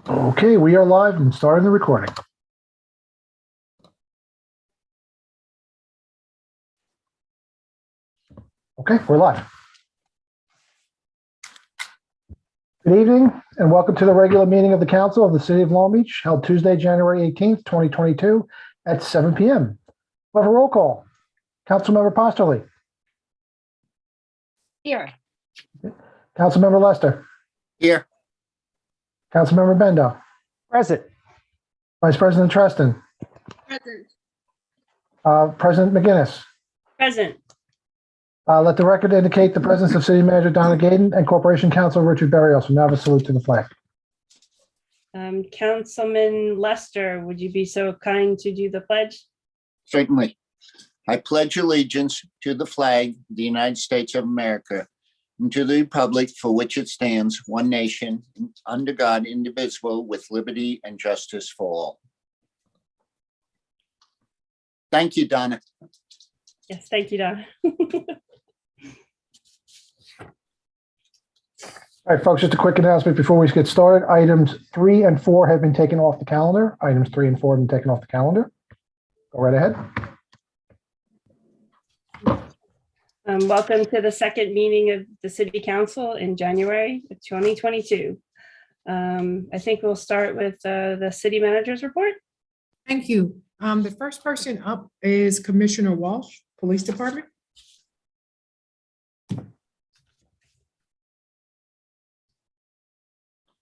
Okay, we are live and starting the recording. Okay, we're live. Good evening and welcome to the regular meeting of the Council of the City of Long Beach, held Tuesday, January 18th, 2022 at 7 p.m. We'll have a roll call. Councilmember Posterly. Here. Councilmember Lester. Here. Councilmember Bendo. Present. Vice President Treston. Present. President McGinnis. Present. Let the record indicate the presence of City Manager Donna Gaden and Corporation Counsel Richard Berrios. Now have a salute to the flag. Councilman Lester, would you be so kind to do the pledge? Certainly. I pledge allegiance to the flag of the United States of America and to the republic for which it stands, one nation, under God, indivisible, with liberty and justice for all. Thank you, Donna. Yes, thank you, Don. All right, folks, just a quick announcement before we get started. Items 3 and 4 have been taken off the calendar. Items 3 and 4 have been taken off the calendar. Go right ahead. Welcome to the second meeting of the City Council in January of 2022. I think we'll start with the City Manager's report. Thank you. The first person up is Commissioner Walsh, Police Department.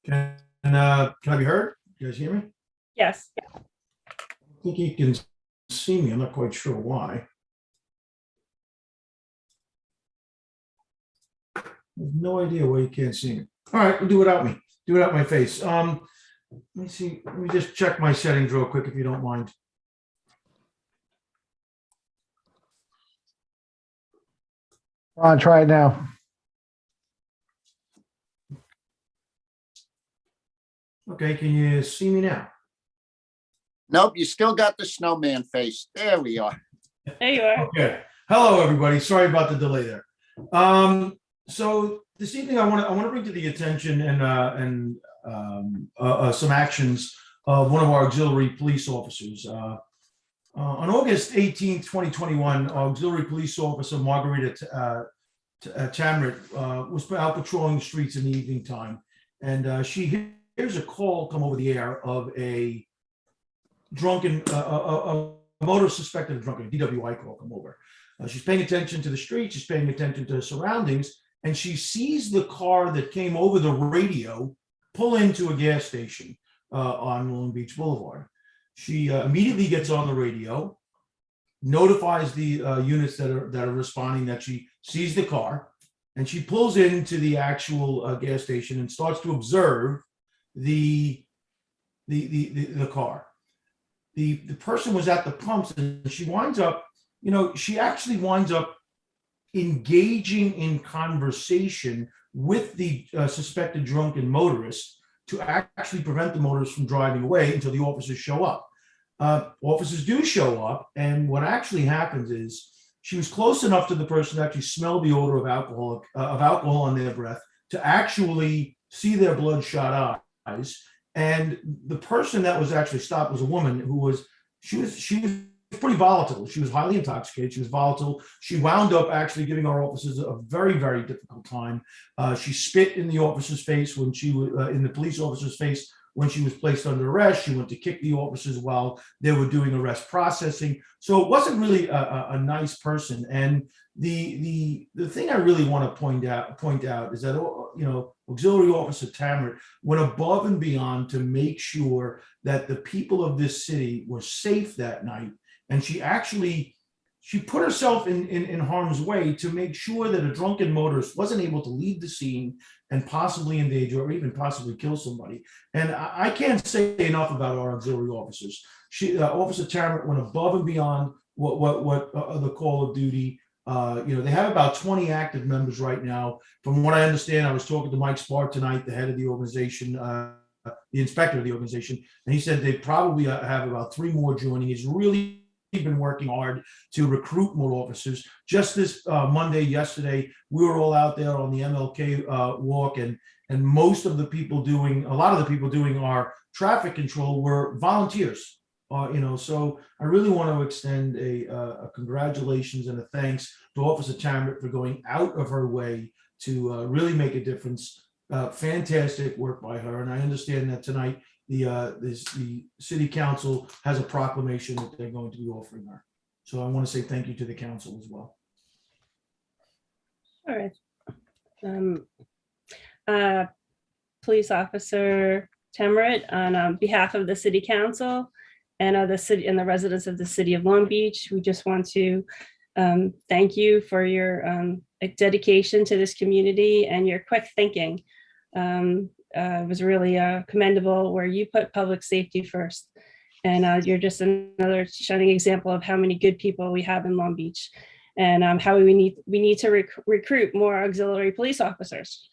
Can I be heard? You guys hear me? Yes. I think you can see me. I'm not quite sure why. I have no idea why you can't see me. All right, we'll do it without me. Do it without my face. Let me see. Let me just check my settings real quick, if you don't mind. Ron, try it now. Okay, can you see me now? Nope, you still got the snowman face. There we are. There you are. Okay. Hello, everybody. Sorry about the delay there. So this evening, I want to bring to the attention and some actions of one of our auxiliary police officers. On August 18th, 2021, auxiliary police officer Margarita Tamrit was out patrolling the streets in the evening time, and she hears a call come over the air of a drunken, a motorist suspected of drunken, a DWI call come over. She's paying attention to the street, she's paying attention to her surroundings, and she sees the car that came over the radio pull into a gas station on Long Beach Boulevard. She immediately gets on the radio, notifies the units that are responding that she sees the car, and she pulls into the actual gas station and starts to observe the car. The person was at the pumps, and she winds up, she actually winds up engaging in conversation with the suspected drunken motorist to actually prevent the motorist from driving away until the officers show up. Officers do show up, and what actually happens is she was close enough to the person to actually smell the odor of alcohol on their breath, to actually see their bloodshot eyes. And the person that was actually stopped was a woman who was pretty volatile. She was highly intoxicated. She was volatile. She wound up actually giving our officers a very, very difficult time. She spit in the officer's face when she was in the police officer's face when she was placed under arrest. She went to kick the officers while they were doing arrest processing. So it wasn't really a nice person. And the thing I really want to point out is that auxiliary officer Tamrit went above and beyond to make sure that the people of this city were safe that night. And she put herself in harm's way to make sure that a drunken motorist wasn't able to leave the scene and possibly endanger or even possibly kill somebody. And I can't say enough about our auxiliary officers. Officer Tamrit went above and beyond what the call of duty. They have about 20 active members right now. From what I understand, I was talking to Mike Spar tonight, the head of the organization, the inspector of the organization, and he said they probably have about 3 more joining. He's really been working hard to recruit more officers. Just this yesterday, we were all out there on the MLK walk, and most of the people doing, a lot of the people doing our traffic control were volunteers. So I really want to extend a congratulations and a thanks to Officer Tammet for going out of her way to really make a difference. Fantastic work by her, and I understand that tonight the city council has a proclamation that they're going to be offering her. So I want to say thank you to the council as well. All right. Police Officer Tammet, on behalf of the city council and the city and the residents of the city of Long Beach, we just want to thank you for your dedication to this community and your quick thinking. It was really commendable where you put public safety first. And you're just another shining example of how many good people we have in Long Beach, and how we need to recruit more auxiliary police officers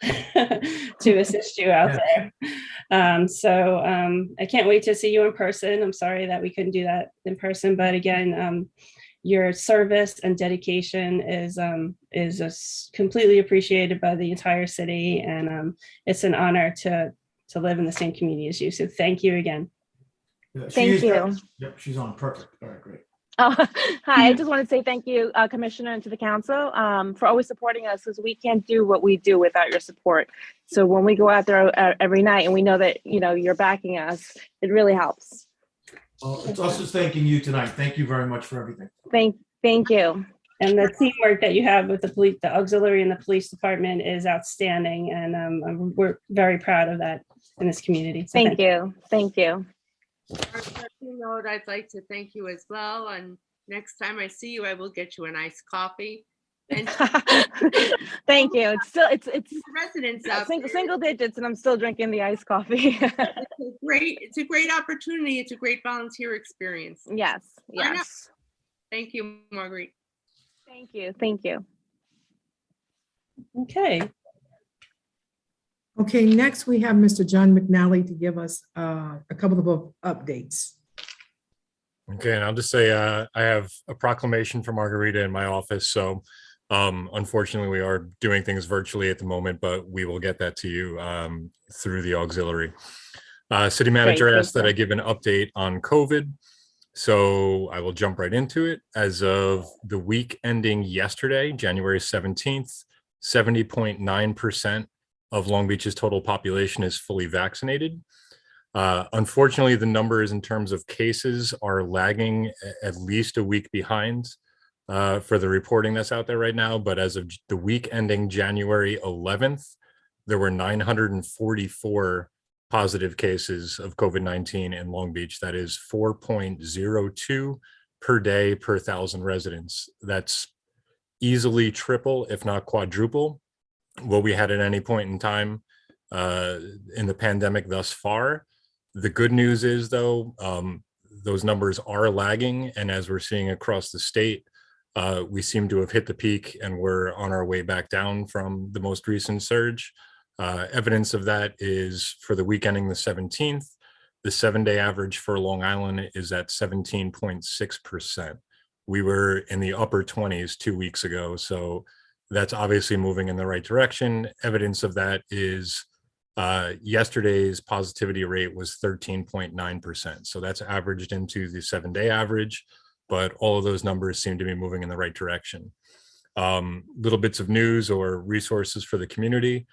to assist you out there. I can't wait to see you in person. I'm sorry that we couldn't do that in person, but again, your service and dedication is completely appreciated by the entire city, and it's an honor to live in the same community as you. So thank you again. Thank you. Yep, she's on. Perfect. All right, great. Oh, hi, I just want to say thank you, Commissioner, and to the council for always supporting us, because we can't do what we do without your support. So when we go out there every night and we know that, you're backing us, it really helps. Well, it's us just thanking you tonight. Thank you very much for everything. Thank you. And the teamwork that you have with the police, the auxiliary and the police department is outstanding. And we're very proud of that in this community. So Thank you. Thank you. On a personal note, I'd like to thank you as well. And next time I see you, I will get you an iced coffee. And Thank you. It's residents out there, single digits, and I'm still drinking the iced coffee. it's a great opportunity. It's a great volunteer experience. Yes. Thank you, Marguerite. Thank you. Thank you. Okay. Okay, next we have Mr. John McNally to give us a couple of updates. Okay, and I'll just say I have a proclamation for Margarita in my office. So unfortunately, we are doing things virtually at the moment, but we will get that to you through the auxiliary. City manager asked that I give an update on COVID. So I will jump right into it. As of the week ending yesterday, January 17th, 70.9% of Long Beach's total population is fully vaccinated. Unfortunately, the numbers in terms of cases are lagging at least a week behind for the reporting that's out there right now. But as of the week ending January 11th, there were 944 positive cases of COVID-19 in Long Beach. That is 4.02 per day per 1,000 residents. That's easily triple, if not quadruple, what we had at any point in time in the pandemic thus far. The good news is, though, those numbers are lagging. And as we're seeing across the state, we seem to have hit the peak and we're on our way back down from the most recent surge. Evidence of that is for the week ending the 17th, the 7-day average for Long Island is at 17.6%. We were in the upper 20s 2 weeks ago. So that's obviously moving in the right direction. Evidence of that is yesterday's positivity rate was 13.9%. So that's averaged into the 7-day average, but all of those numbers seem to be moving in the right direction. Little bits of news or resources for the community.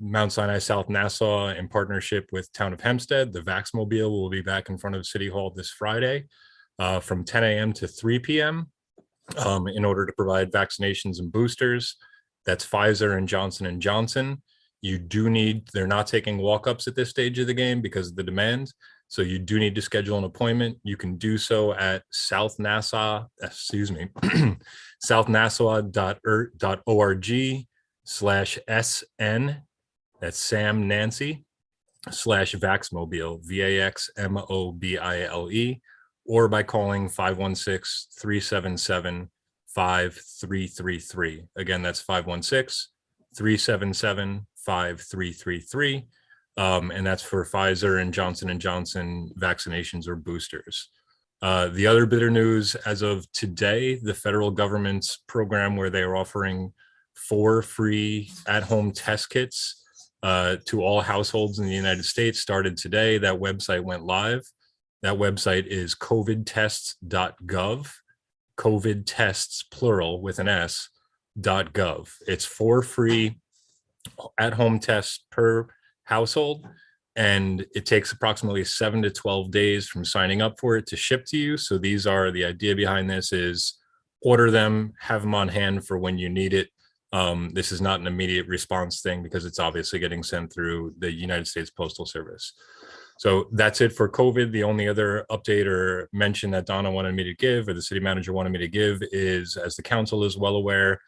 Mount Sinai South Nassau, in partnership with Town of Hempstead, the Vaxmobile will be back in front of City Hall this Friday from 10 a.m. to 3 p.m. In order to provide vaccinations and boosters. That's Pfizer and Johnson & Johnson. You do need, they're not taking walk-ups at this stage of the game because of the demand. So you do need to schedule an appointment. You can do so at southnassa.org/SN, that's Sam Nancy, /Vaxmobile, VAXMOBILE, or by calling 516-377-5333. Again, that's 516-377-5333. And that's for Pfizer and Johnson & Johnson vaccinations or boosters. The other bit of news, as of today, the federal government's program where they are offering 4 free at-home test kits to all households in the United States started today. That website went live. That website is covidtests.gov, COVID tests, plural with an S, .gov. It's 4 free at-home tests per household, and it takes approximately 7 to 12 days from signing up for it to ship to you. So these are, the idea behind this is order them, have them on hand for when you need it. This is not an immediate response thing because it's obviously getting sent through the United States Postal Service. So that's it for COVID. The only other update or mention that Donna wanted me to give, or the city manager wanted me to give, is, as the council is well aware,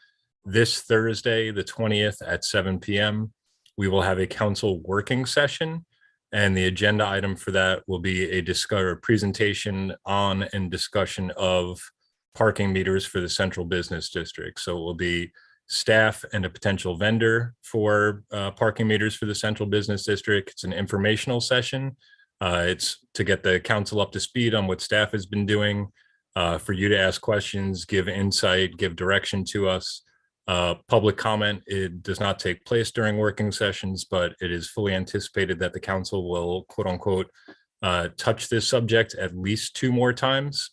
this Thursday, the 20th at 7 p.m., we will have a council working session. And the agenda item for that will be a presentation on and discussion of parking meters for the central business district. So it will be staff and a potential vendor for parking meters for the central business district. It's an informational session. It's to get the council up to speed on what staff has been doing, for you to ask questions, give insight, give direction to us. Public comment, it does not take place during working sessions, but it is fully anticipated that the council will, quote unquote, touch this subject at least 2 more times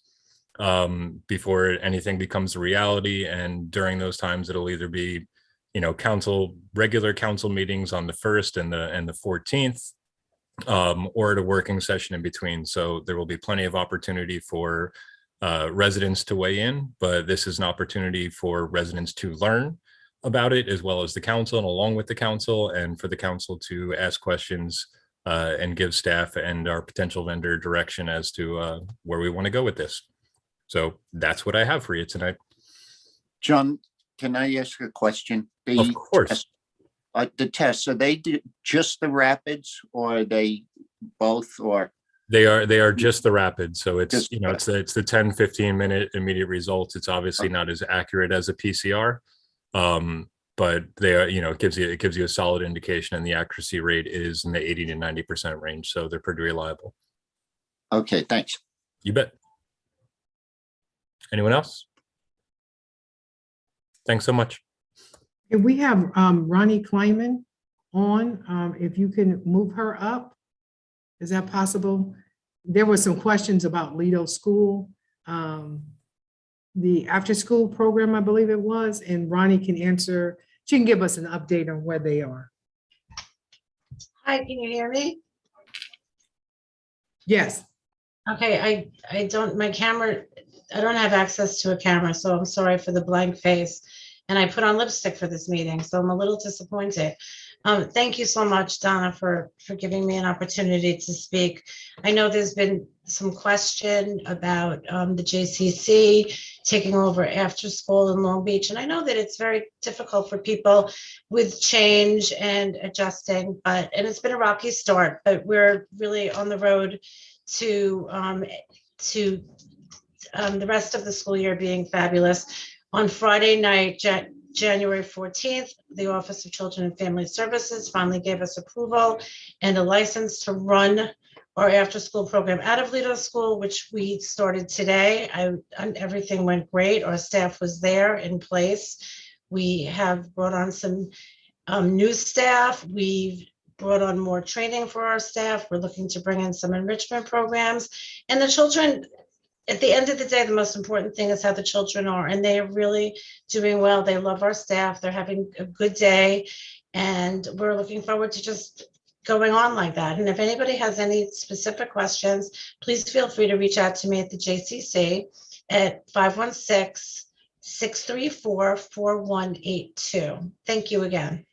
before anything becomes a reality. And during those times, it'll either be, regular council meetings on the 1st and the 14th, or at a working session in between. So there will be plenty of opportunity for residents to weigh in, but this is an opportunity for residents to learn about it, as well as the council and along with the council, and for the council to ask questions and give staff and our potential vendor direction as to where we want to go with this. So that's what I have for you tonight. John, can I ask a question? Of course. The tests, are they just the rapids, or are they both, or? They are just the rapid. So it's, Just- it's the 10-15 minute immediate results. It's obviously not as accurate as a PCR, but they are, it gives you a solid indication, and the accuracy rate is in the 80 to 90% range. So they're pretty reliable. Okay, thanks. You bet. Anyone else? Thanks so much. And we have Roni Kleinman on, if you can move her up. Is that possible? There were some questions about Lido School, the after-school program, I believe it was, and Roni can answer. She can give us an update on where they are. Hi, can you hear me? Yes. Okay, I don't have access to a camera, so I'm sorry for the blank face. And I put on lipstick for this meeting, so I'm a little disappointed. Thank you so much, Donna, for giving me an opportunity to speak. I know there's been some question about the JCC taking over after school in Long Beach. And I know that it's very difficult for people with change and adjusting, and it's been a rocky start, but we're really on the road to the rest of the school year being fabulous. On Friday night, January 14th, the Office of Children and Family Services finally gave us approval and a license to run our after-school program out of Lido School, which we started today. Everything went great. Our staff was there in place. We have brought on some new staff. We've brought on more training for our staff. We're looking to bring in some enrichment programs. And the children, at the end of the day, the most important thing is how the children are, and they are really doing well. They love our staff. They're having a good day, and we're looking forward to just going on like that. And if anybody has any specific questions, please feel free to reach out to me at the JCC at 516-634-4182. Thank you again.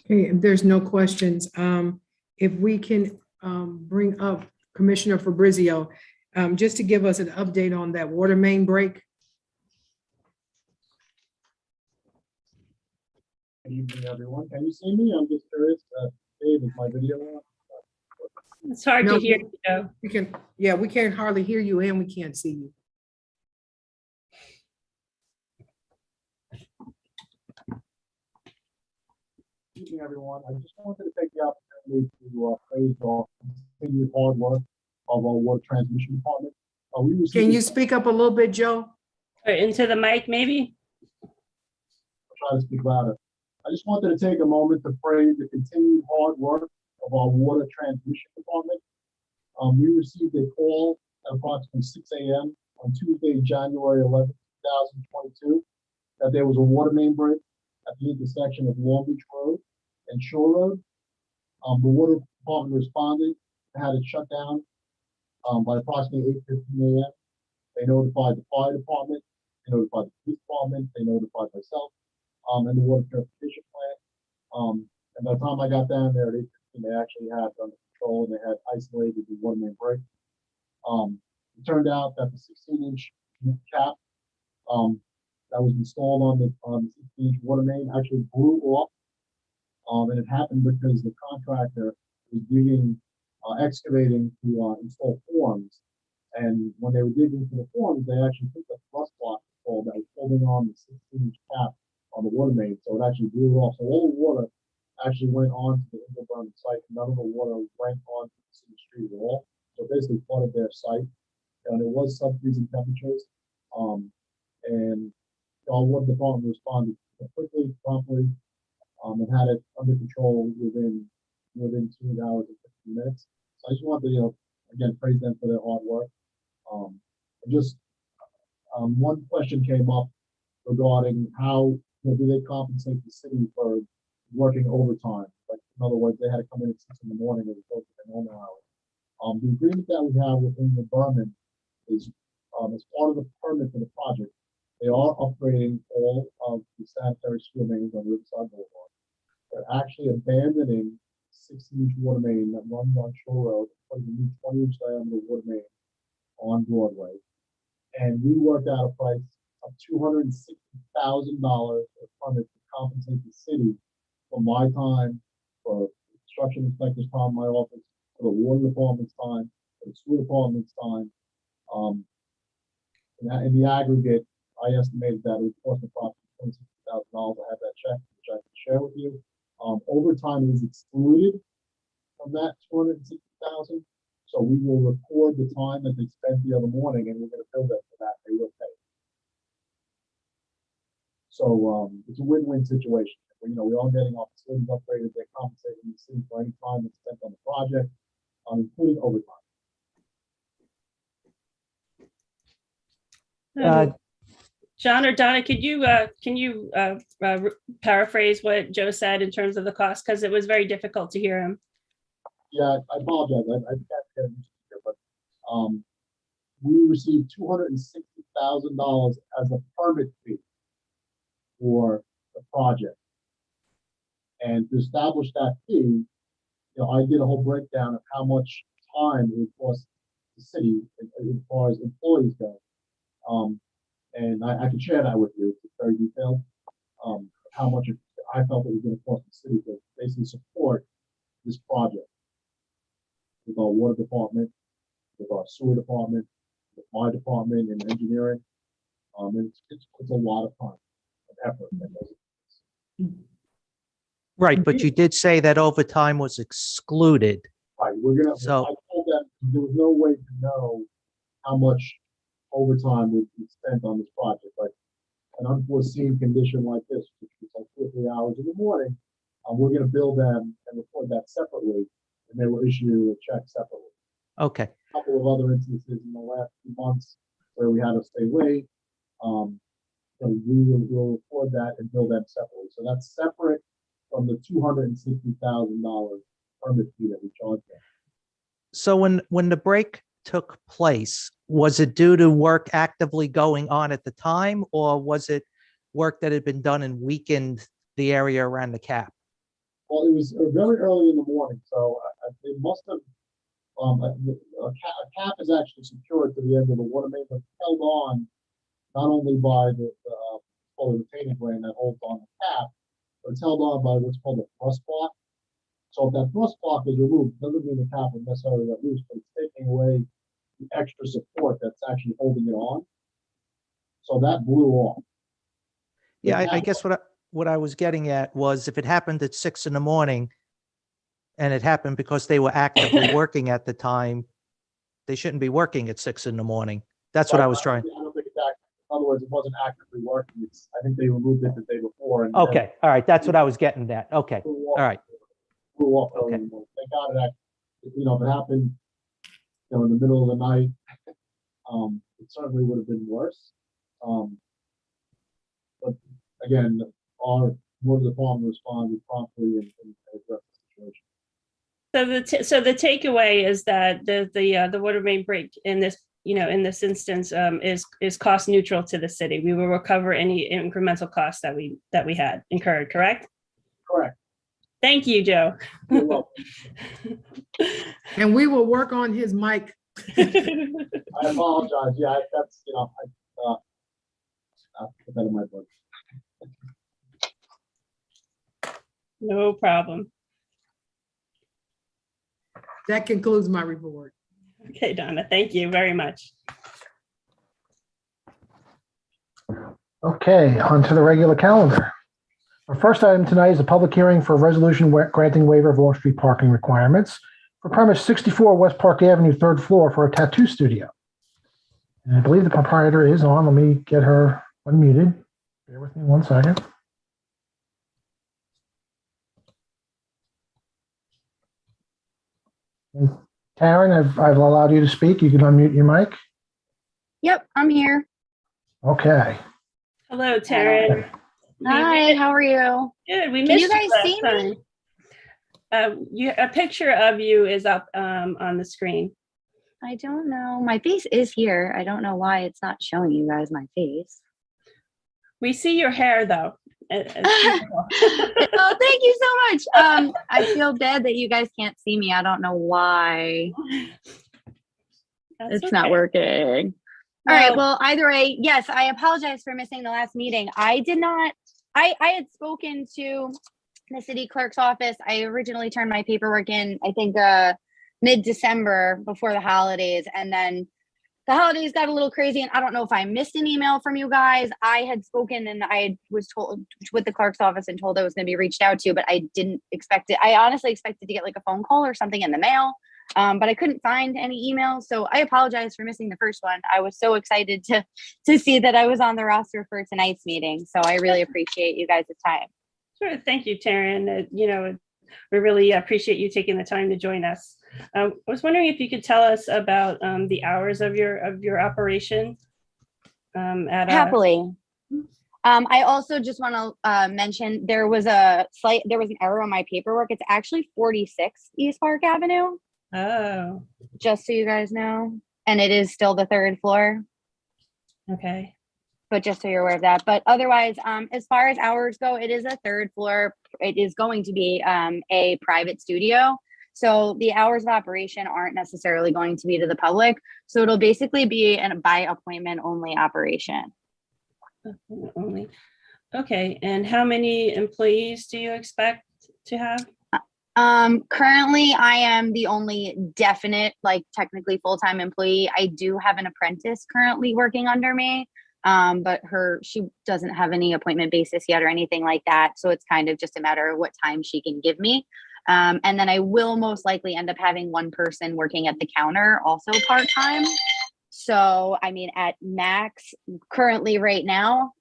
Okay, if there's no questions, if we can bring up Commissioner Fabrizio, just to give us an update on that water main break. Good evening, everyone. Can you see me? I'm just curious. Dave, is my video on? It's hard No, to hear you, Joe. We can't hardly hear you, and we can't see you. Good evening, everyone. I just wanted to take the opportunity to praise Walsh continued hard work of our water transmission department. We received Can a- you speak up a little bit, Joe? Or into the mic, maybe? I'll try to speak louder. I just wanted to take a moment to praise the continued hard work of our water transmission department. We received a call at approximately 6 a.m. on Tuesday, January 11th, 2022, that there was a water main break at the intersection of Long Beach Road and Shore Road. The water department responded and had it shut down by approximately 8:15 a.m. They notified the fire department, they notified the police department, they notified myself, and the water purification plant. And by the time I got down there at 8:15, they actually had it under control and they had isolated the water main break. It turned out that the 16-inch cap that was installed on the 16-inch water main actually blew off. And it happened because the contractor was excavating to install forms. And when they were digging for the forms, they actually took the thrust block that was holding on the 16-inch cap on the water main. So it actually blew it off. So all the water actually went onto the Ingelberg site. None of the water went onto the city street at all. So basically flooded their site. And it was sub-freezing temperatures. And our water department responded quickly, promptly, and had it under control within 2 hours and 15 minutes. So I just wanted to, again, praise them for their hard work. One question came up regarding how do they compensate the city for working overtime? Like, in other words, they had to come in at 6 in the morning as opposed to their normal hours. The agreement that we have within the Berman is, as part of the permit for the project, they are upgrading all of the sanitary sewer mains on Riverside Boulevard. They're actually abandoning 16-inch water main that runs on Shore Road, putting a new 20-inch diameter water main on Broadway. And we worked out a price of $260,000 a permit to compensate the city for my time, for the construction inspector's time in my office, for the water department's time, for the sewer department's time. In the aggregate, I estimated that it would cost approximately $26,000 to have that check, which I can share with you. Overtime is excluded from that $260,000. So we will record the time that they spent the other morning, and we're going to bill them for that. They will pay. So it's a win-win situation. We're all getting our facilities upgraded. They're compensating the city for any time that's spent on the project, including overtime. John or Donna, can you paraphrase what Joe said in terms of the cost? Because it was very difficult to hear him. Yeah, I apologize. I can't get it here, but we received $260,000 as a permit fee for the project. And to establish that fee, I did a whole breakdown of how much time it would cost the city as far as employees go. And I can share that with you. It's very detailed. How much I felt it was going to cost the city to basically support this project with our water department, with our sewer department, with my department and engineering. And it's a lot of time and effort that goes into this. Right, but you did say that overtime was excluded. Right, So- I told them there was no way to know how much overtime would be spent on this project. Like an unforeseen condition like this, which was like 2 or 3 hours in the morning, we're going to bill them and record that separately, and they will issue a check separately. Okay, A couple of other instances in the last few months where we had to stay late, we will record that and bill them separately. So that's separate from the $260,000 permit fee that we charge them. so when the break took place, was it due to work actively going on at the time, or was it work that had been done and weakened the area around the cap? Well, it was very early in the morning, so it must have, a cap is actually secured to the end of the water main, but held on not only by the retaining gland that holds on the cap, but it's held on by what's called a thrust block. So if that thrust block is removed, it doesn't mean the cap will necessarily get loose, but it's taking away the extra support that's actually holding it on. So that blew off. Yeah, I guess what I was getting at was if it happened at 6 in the morning, and it happened because they were actively working at the time, they shouldn't be working at 6 a.m. That's what I was trying. I don't think it's in other words, it wasn't actively working. I think they removed it the day before. And Okay, all right, that's what I was getting at. Okay, all right. Flew off early Okay. in the morning. Thank God that, if it happened, in the middle of the night, it certainly would have been worse. But again, our water department responded promptly and addressed the situation. So the takeaway is that the water main break in this, in this instance, is cost neutral to the city. We will recover any incremental costs that we had incurred, correct? Correct. Thank you, Joe. You're welcome. And we will work on his mic. I apologize. Yeah, that's, I put that in my book. No problem. That concludes my report. Okay, Donna, thank you very much. Okay, on to the regular calendar. Our first item tonight is a public hearing for a resolution granting waiver of off-street parking requirements for premise 64 West Park Avenue, 3rd floor for a tattoo studio. And I believe the proprietor is on. Let me get her unmuted. Bear with me 1 second. And Taryn, I've allowed you to speak. You can unmute your mic. Yep, I'm here. Okay. Hello, Taryn. Hi, how are you? Good. We Can missed you guys last see me? time. A picture of you is up on the screen. I don't know. My face is here. I don't know why it's not showing you guys my face. We see your hair though. Oh, thank you so much. I feel bad that you guys can't see me. I don't know why it's not working. All right. Well, either way, yes, I apologize for missing the last meeting. I had spoken to the city clerk's office. I originally turned my paperwork in, I think, mid-December before the holidays. And then the holidays got a little crazy. And I don't know if I missed an email from you guys. I had spoken and I was told with the clerk's office and told I was going to be reached out to, but I didn't expect it. I honestly expected to get like a phone call or something in the mail. But I couldn't find any emails. So I apologize for missing the first one. I was so excited to see that I was on the roster for tonight's meeting. So I really appreciate you guys' time. Sure. Thank you, Taryn. We really appreciate you taking the time to join us. I was wondering if you could tell us about the hours of your operation. Happily. I also just want to mention there was an error on my paperwork. It's actually 46 East Park Avenue. Oh. Just so you guys know. And it is still the 3rd floor. Okay. But just so you're aware of that. But otherwise, as far as hours go, it is a 3rd floor. It is going to be a private studio. So the hours of operation aren't necessarily going to be to the public. So it'll basically be a by appointment only operation. Only. Okay. And how many employees do you expect to have? Currently I am the only definite, like technically full-time employee. I do have an apprentice currently working under me. But she doesn't have any appointment basis yet or anything like that. So it's kind of just a matter of what time she can give me. And then I will most likely end up having one person working at the counter, also part-time. So, I mean, at max currently right now,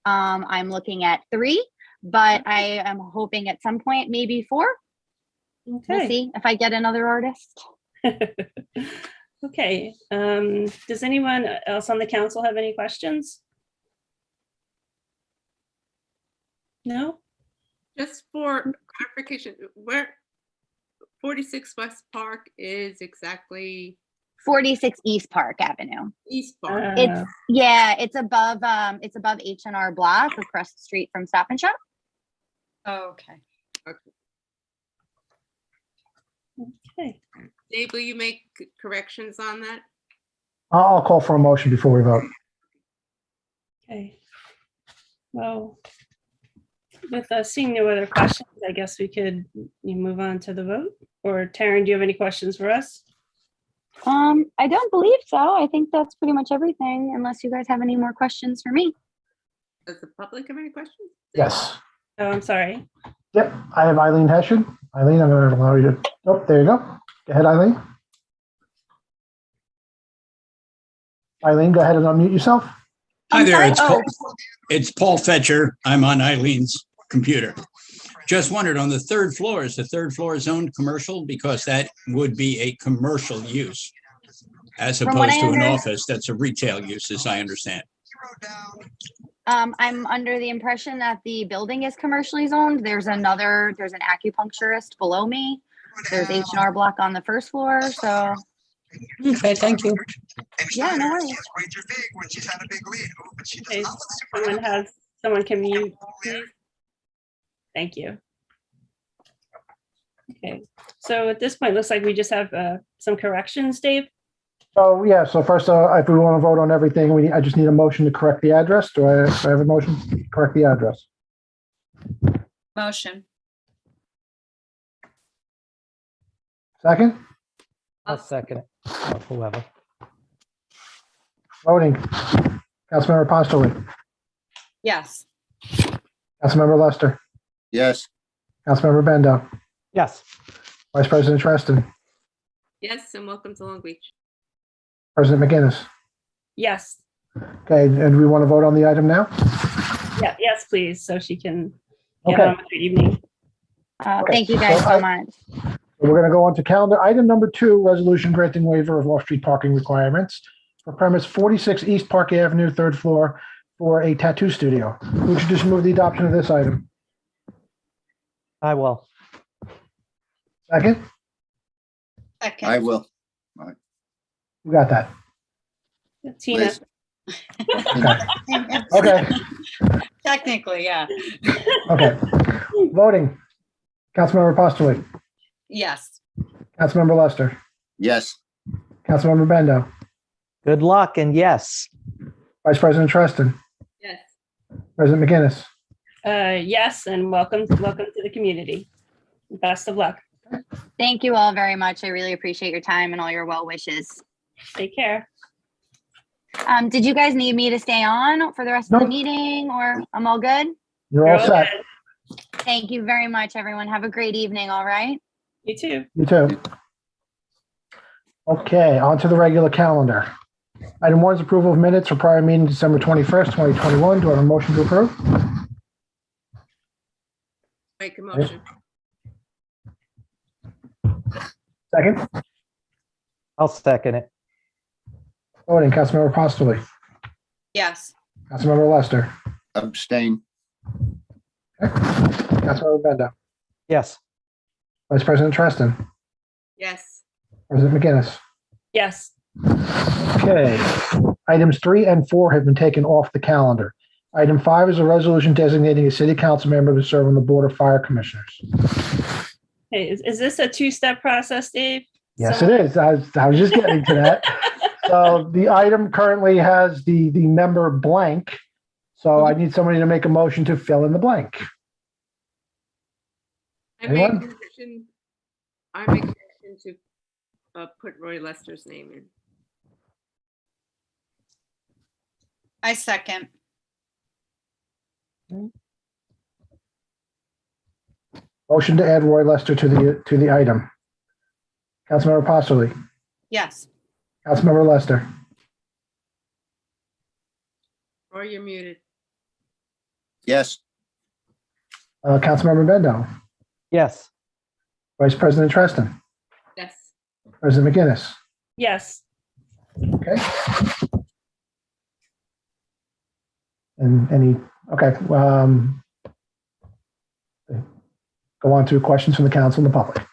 I'm looking at 3, but I am hoping at some point, maybe 4. Okay. We'll see if I get another artist. Okay. Does anyone else on the council have any questions? No? Just for clarification, where 46 West Park is exactly? 46 East Park Avenue. East Park. It's above H&R Block across the street from Stop and Shop. Oh, okay. Okay. Dave, will you make corrections on that? I'll call for a motion before we vote. Okay. Well, with seeing no other questions, I guess we could move on to the vote. Or Taryn, do you have any questions for us? I don't believe so. I think that's pretty much everything, unless you guys have any more questions for me. Does the public have any questions? Yes. Oh, I'm sorry. Yep, I have Eileen Hession. Eileen, I'm going to allow you to, oh, there you go. Go ahead, Eileen. Eileen, go ahead and unmute yourself. Hi there, sorry? it's Paul Fetcher. I'm on Eileen's computer. Just wondered, on the third floor, is the third floor zoned commercial? Because that would be a commercial use as From what opposed I to an under- office that's a retail use, as I understand. I'm under the impression that the building is commercially zoned. There's an acupuncturist below me. There's H&R Block on the first floor, so Okay, thank you. yeah, no worries. Okay, someone can mute, please. Thank you. Okay, so at this point, it looks like we just have some corrections, Dave. So, yeah, so first, if we want to vote on everything, I just need a motion to correct the address. Do I have a motion to correct the address? Motion. Second? I'll second it. Or whoever. Voting. Councilmember Postoli. Yes. Councilmember Lester. Yes, Councilmember Bendo. Yes. Vice President Treston. Yes, and welcome to Long Beach. President McGinnis. Yes, Okay, and we want to vote on the item now? yeah, yes, please, so she can get Okay. on with her evening. Thank you guys so much. We're going to go on to calendar. Item number 2, resolution granting waiver of off-street parking requirements for premise 46 East Park Avenue, third floor, for a tattoo studio. Who should just move the adoption of this item? I will. Second? Second. I will. Who got that? Tina, Liz. Okay, Technically, yeah. okay. Voting. Councilmember Postoli. Yes. Councilmember Lester. Yes, Councilmember Bendo. Good luck and yes. Vice President Treston. Yes. President McGinnis. yes, and welcome to the community. Best of luck. Thank you all very much. I really appreciate your time and all your well wishes. Take care. Did you guys need me to stay on for the rest of the Nope. meeting, or I'm all good? You're all set. good. Thank you very much, everyone. Have a great evening, all right? You too. You too. Okay, on to the regular calendar. Item 1 is approval of minutes for prior meeting December 21st, 2021. Do I have a motion to approve? Make a motion. Second? I'll second it. Voting. Councilmember Postoli. Yes. Councilmember Lester. abstain. Okay. Councilmember Bendo. Yes. Vice President Treston. Yes. President McGinnis. Yes. Okay. Items 3 and 4 have been taken off the calendar. Item 5 is a resolution designating a city council member to serve on the Board of Fire Commissioners. Hey, is this a two-step process, Dave? Yes, So- it is. I was just getting to that. So the item currently has the member blank. So I need somebody to make a motion to fill in the blank. I make a Anyone? motion. I make a motion to put Roy Lester's name in. I second. Motion to add Roy Lester to the item. Councilmember Postoli. Yes. Councilmember Lester. Roy, you're muted. Yes, Councilmember Bendo. Yes. Vice President Treston. Yes. President McGinnis. Yes. Okay. And okay. Go on to questions from the council and the public.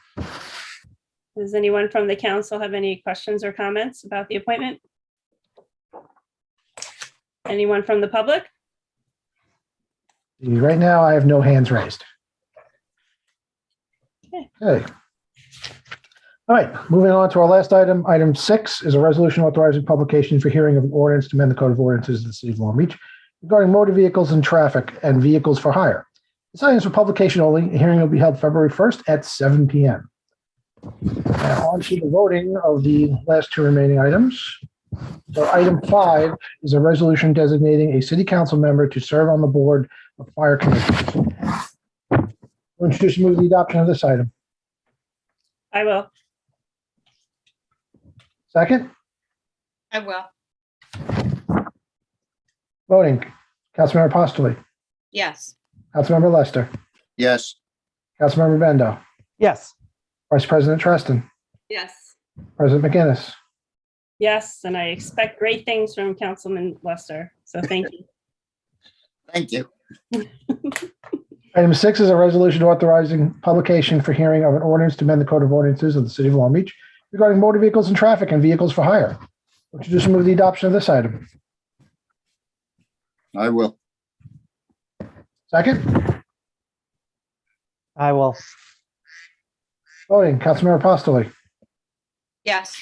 Does anyone from the council have any questions or comments about the appointment? Anyone from the public? Right now, I have no hands raised. Okay. All right, moving on to our last item. Item 6 is a resolution authorizing publication for hearing of an ordinance to amend the Code of Ordinances of the City of Long Beach regarding motor vehicles and traffic and vehicles for hire. This item is for publication only. A hearing will be held February 1st at 7 p.m. Now on to the voting of the last two remaining items. So item 5 is a resolution designating a city council member to serve on the board of fire commissioners. Introduce and move the adoption of this item. I will. Second, I will. voting. Councilmember Postoli, Yes. Councilmember Lester, Yes. Councilmember Bendo, Yes. Vice President Treston, Yes. President McGinnis. Yes, and I expect great things from Councilman Lester. So thank you. Thank you. Item 6 is a resolution authorizing publication for hearing of an ordinance to amend the Code of Ordinances of the City of Long Beach regarding motor vehicles and traffic and vehicles for hire. Introduce and move the adoption of this item. I will. Second, I will. voting. Councilmember Postoli, Yes.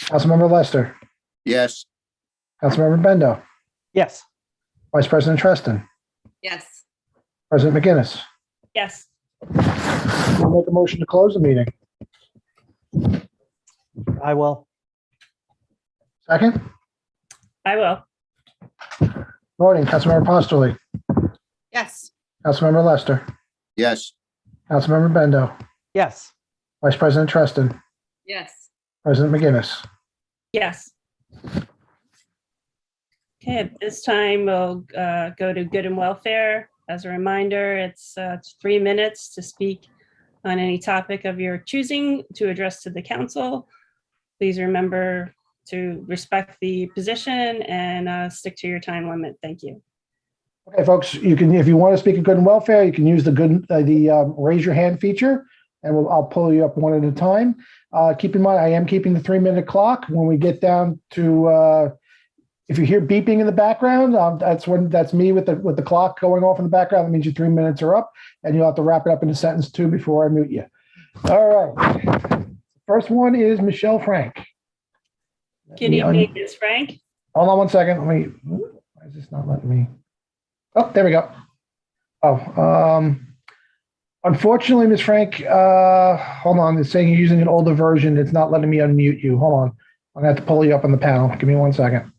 Councilmember Lester, Yes. Councilmember Bendo, Yes. Vice President Treston, Yes. President McGinnis. Yes. We'll make a motion to close the meeting. I will. Second, I will. voting. Councilmember Postoli, Yes. Councilmember Lester, Yes. Councilmember Bendo, Yes. Vice President Treston, Yes. President McGinnis. Yes. Okay, at this time, we'll go to good and welfare. As a reminder, it's 3 minutes to speak on any topic of your choosing to address to the council. Please remember to respect the position and stick to your time limit. Thank you. Okay, folks, you can, if you want to speak of good and welfare, you can use the raise your hand feature, and I'll pull you up one at a time. Keep in mind, I am keeping the 3-minute clock. When we get down to, if you hear beeping in the background, that's me with the clock going off in the background. That means your 3 minutes are up, and you'll have to wrap it up in a sentence too before I mute you. All right. First one is Michelle Frank. Good evening, Ms. Frank. Hold on one second. Why is this not letting me? Oh, there we go. Oh, unfortunately, Ms. Frank, hold on. It's saying you're using an older version. It's not letting me unmute you. Hold on. I'm going to have to pull you up on the panel. Give me 1 second.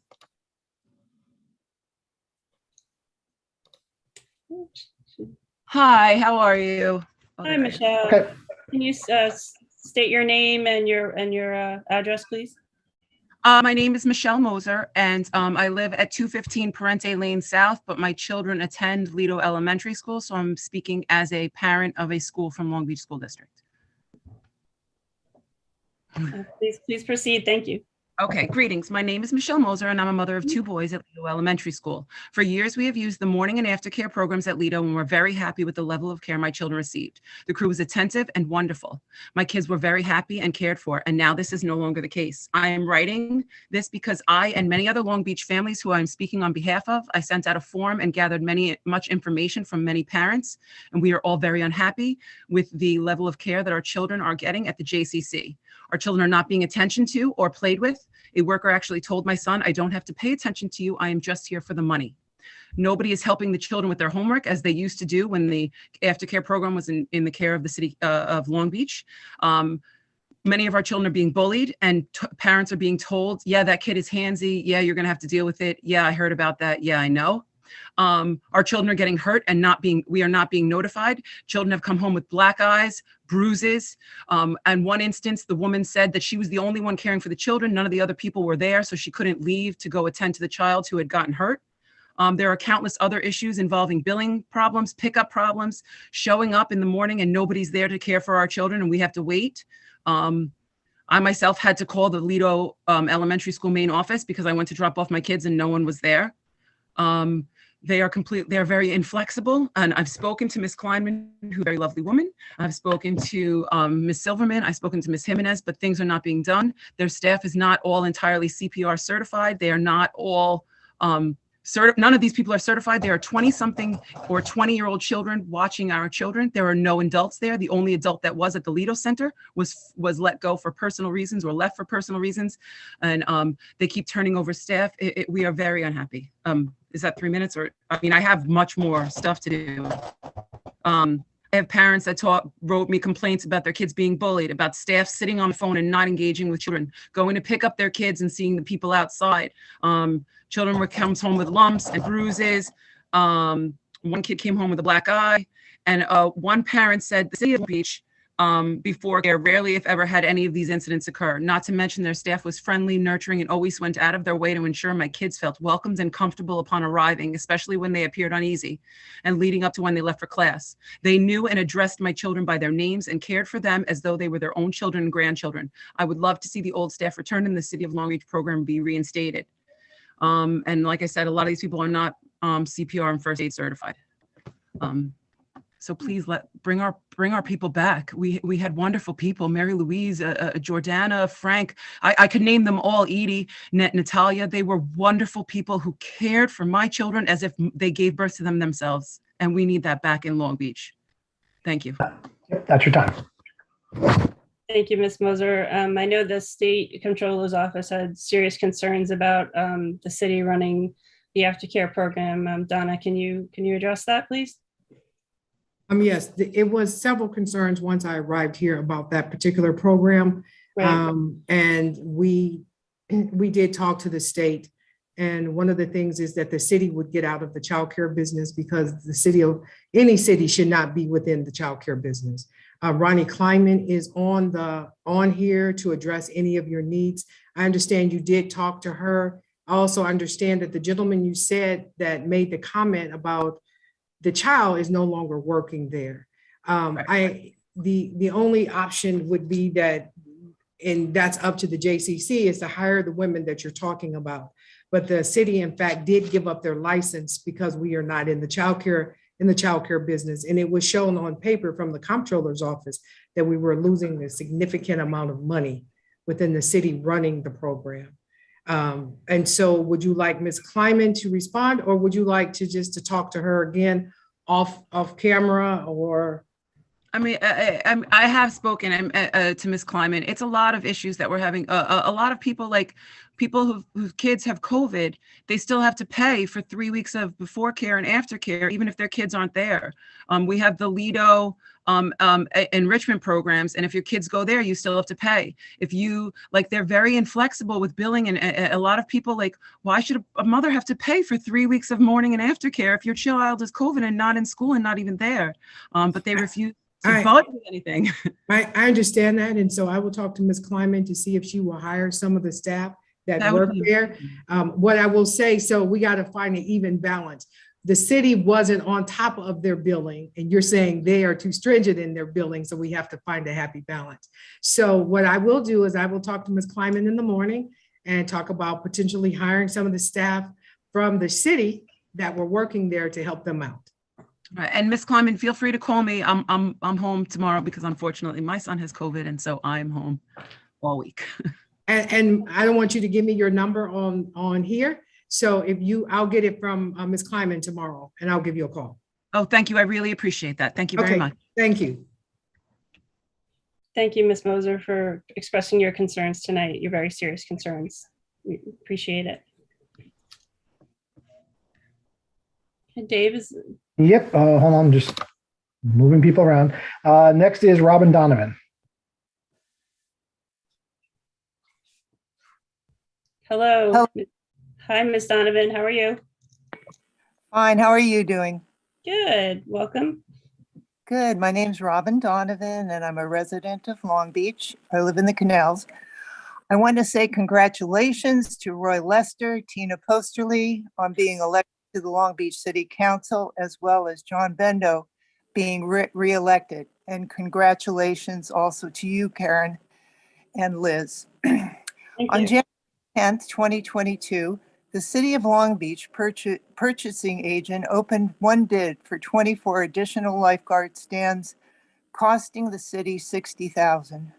Hi, how are you? Hi, Michelle. Okay. Can you state your name and your address, please? My name is Michelle Moser, and I live at 215 Parente Lane South, but my children attend Lido Elementary School, so I'm speaking as a parent of a school from Long Beach School District. Please proceed. Thank you. Okay, greetings. My name is Michelle Moser, and I'm a mother of 2 boys at Lido Elementary School. For years, we have used the morning and aftercare programs at Lido, and we're very happy with the level of care my children received. The crew was attentive and wonderful. My kids were very happy and cared for, and now this is no longer the case. I am writing this because I and many other Long Beach families who I'm speaking on behalf of, I sent out a form and gathered much information from many parents, and we are all very unhappy with the level of care that our children are getting at the JCC. Our children are not being attention to or played with. A worker actually told my son, "I don't have to pay attention to you. I am just here for the money." Nobody is helping the children with their homework as they used to do when the aftercare program was in the care of the city of Long Beach. Many of our children are being bullied, and parents are being told, "Yeah, that kid is handsy. Yeah, you're going to have to deal with it. Yeah, I heard about that. Yeah, I know." Our children are getting hurt and we are not being notified. Children have come home with black eyes, bruises. And one instance, the woman said that she was the only one caring for the children. None of the other people were there, so she couldn't leave to go attend to the child who had gotten hurt. There are countless other issues involving billing problems, pickup problems, showing up in the morning and nobody's there to care for our children and we have to wait. I myself had to call the Lido Elementary School main office because I went to drop off my kids and no one was there. They are very inflexible. And I've spoken to Ms. Kleinman, who's a very lovely woman. I've spoken to Ms. Silverman. I've spoken to Ms. Jimenez, but things are not being done. Their staff is not all entirely CPR certified. They are not all none of these people are certified. There are 20-something or 20-year-old children watching our children. There are no adults there. The only adult that was at the Lido Center was let go for personal reasons or left for personal reasons. And they keep turning over staff. We are very unhappy. Is that 3 minutes? Or, I mean, I have much more stuff to do. I have parents that wrote me complaints about their kids being bullied, about staff sitting on the phone and not engaging with children, going to pick up their kids and seeing the people outside. Children comes home with lumps and bruises. One kid came home with a black eye, and one parent said the city of Long Beach before care rarely, if ever, had any of these incidents occur. Not to mention their staff was friendly, nurturing, and always went out of their way to ensure my kids felt welcomed and comfortable upon arriving, especially when they appeared uneasy and leading up to when they left for class. They knew and addressed my children by their names and cared for them as though they were their own children and grandchildren. I would love to see the old staff return and the City of Long Beach program be reinstated. And like I said, a lot of these people are not CPR and first aid certified. So please bring our people back. We had wonderful people, Mary Louise, Jordana, Frank. I could name them all, Edie, Natalia. They were wonderful people who cared for my children as if they gave birth to them themselves. And we need that back in Long Beach. Thank you. Yep, that's your time. Thank you, Ms. Moser. I know the state controller's office had serious concerns about the city running the aftercare program. Donna, can you address that, please? Yes, it was several concerns once I arrived here about that particular program. Right. And we did talk to the state. And one of the things is that the city would get out of the childcare business because any city should not be within the childcare business. Roni Kleinman is on here to address any of your needs. I understand you did talk to her. I also understand that the gentleman you said that made the comment about the child is no longer working there. The only option would be that, and that's up to the JCC, is to hire the women that you're talking about. But the city, in fact, did give up their license because we are not in the childcare business. And it was shown on paper from the comptroller's office that we were losing a significant amount of money within the city running the program. And so would you like Ms. Kleinman to respond, or would you like to talk to her again off camera? Or I mean, I have spoken to Ms. Kleinman. It's a lot of issues that we're having. A lot of people, like people whose kids have COVID, they still have to pay for 3 weeks of before care and after care, even if their kids aren't there. We have the Lido enrichment programs, and if your kids go there, you still have to pay. If you they're very inflexible with billing, and a lot of people why should a mother have to pay for 3 weeks of morning and after care if your child is COVID and not in school and not even there? But they refuse to budge with anything. I understand that, and so I will talk to Ms. Kleinman to see if she will hire some of the staff that work there. What I will say, so we got to find an even balance. The city wasn't on top of their billing, and you're saying they are too stringent in their billing, so we have to find a happy balance. So what I will do is I will talk to Ms. Kleinman in the morning and talk about potentially hiring some of the staff from the city that were working there to help them out. Right. And Ms. Kleinman, feel free to call me. I'm home tomorrow because unfortunately my son has COVID, and so I'm home all week. And I don't want you to give me your number on here. So I'll get it from Ms. Kleinman tomorrow, and I'll give you a call. Oh, thank you. I really appreciate that. Thank you very much. Thank you. Thank you, Ms. Moser, for expressing your concerns tonight, your very serious concerns. We appreciate it. Dave is. Yep, hold on, just moving people around. Next is Robin Donovan. Hello. Hi, Ms. Donovan. How are you? Fine. How are you doing? Good. Welcome. Good. My name's Robin Donovan, and I'm a resident of Long Beach. I live in the Canals. I want to say congratulations to Roy Lester, Tina Posterly on being elected to the Long Beach City Council, as well as John Bendo being re-elected. And congratulations also to you, Karen and Liz. On January 10th, 2022, the City of Long Beach purchasing agent opened one bid for 24 additional lifeguard stands, costing the city $60,000.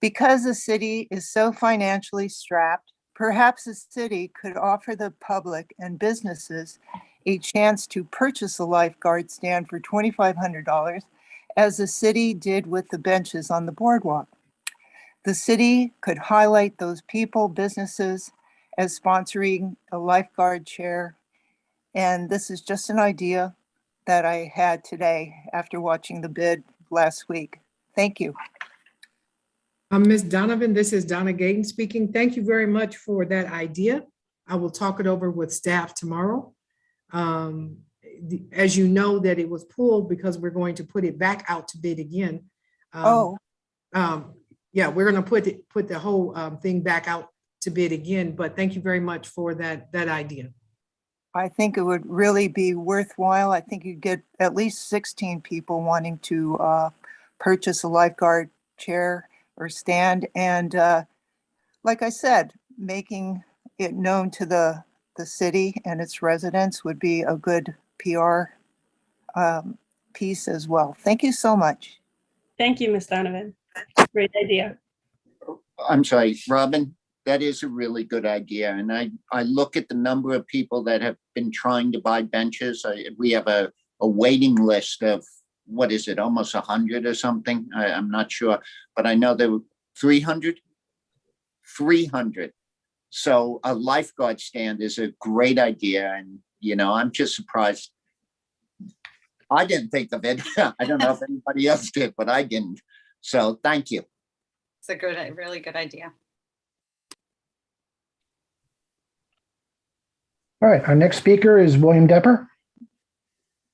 Because the city is so financially strapped, perhaps the city could offer the public and businesses a chance to purchase a lifeguard stand for $2,500, as the city did with the benches on the boardwalk. The city could highlight those people, businesses, as sponsoring a lifeguard chair. And this is just an idea that I had today after watching the bid last week. Thank you. Ms. Donovan, this is Donna Gayton speaking. Thank you very much for that idea. I will talk it over with staff tomorrow. as you know, that it was pulled because we're going to put it back out to bid again. Yeah, we're going to put the whole thing back out to bid again, but thank you very much for that idea. I think it would really be worthwhile. I think you'd get at least 16 people wanting to purchase a lifeguard chair or stand. And like I said, making it known to the city and its residents would be a good PR piece as well. Thank you so much. Thank you, Ms. Donovan. Great idea. I'm sorry, Robin, that is a really good idea. And I look at the number of people that have been trying to buy benches. We have a waiting list of, what is it, almost 100 or something? I'm not sure, but I know there were 300. So a lifeguard stand is a great idea. And, you know, I'm just surprised. I didn't think of it. I don't know if anybody else did, but I didn't. So thank you. It's a really good idea. All right, our next speaker is William Doepper.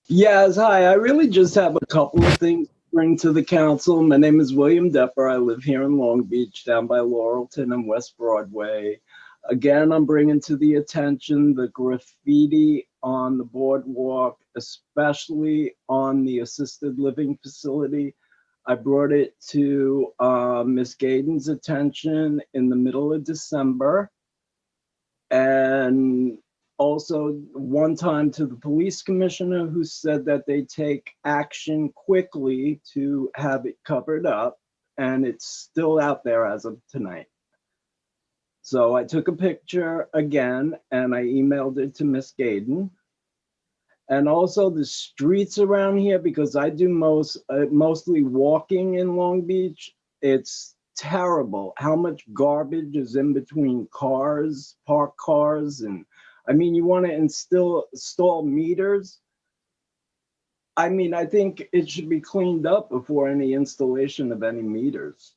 Yes, hi. I really just have a couple of things to bring to the council. My name is William Doepper. I live here in Long Beach, down by Laurelton and West Broadway. Again, I'm bringing to the attention the graffiti on the boardwalk, especially on the assisted living facility. I brought it to Ms. Gaydon's attention in the middle of December. And also one time to the police commissioner, who said that they take action quickly to have it covered up, and it's still out there as of tonight. So I took a picture again and I emailed it to Miss Gaydon. And also the streets around here, because I do mostly walking in Long Beach, it's terrible how much garbage is in between cars, parked cars. And I mean, you want to install meters. I mean, I think it should be cleaned up before any installation of any meters.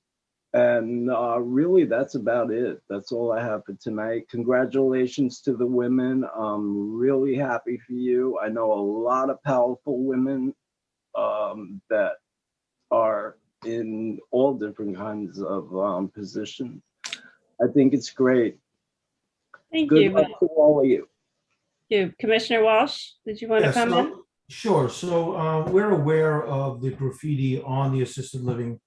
And really, that's about it. That's all I have for tonight. Congratulations to the women. I'm really happy for you. I know a lot of powerful women that are in all different kinds of positions. I think it's great. Thank Good you. luck to all of you. Thank you. Commissioner Walsh, did you want to comment? Sure. So we're aware of the graffiti on the assisted living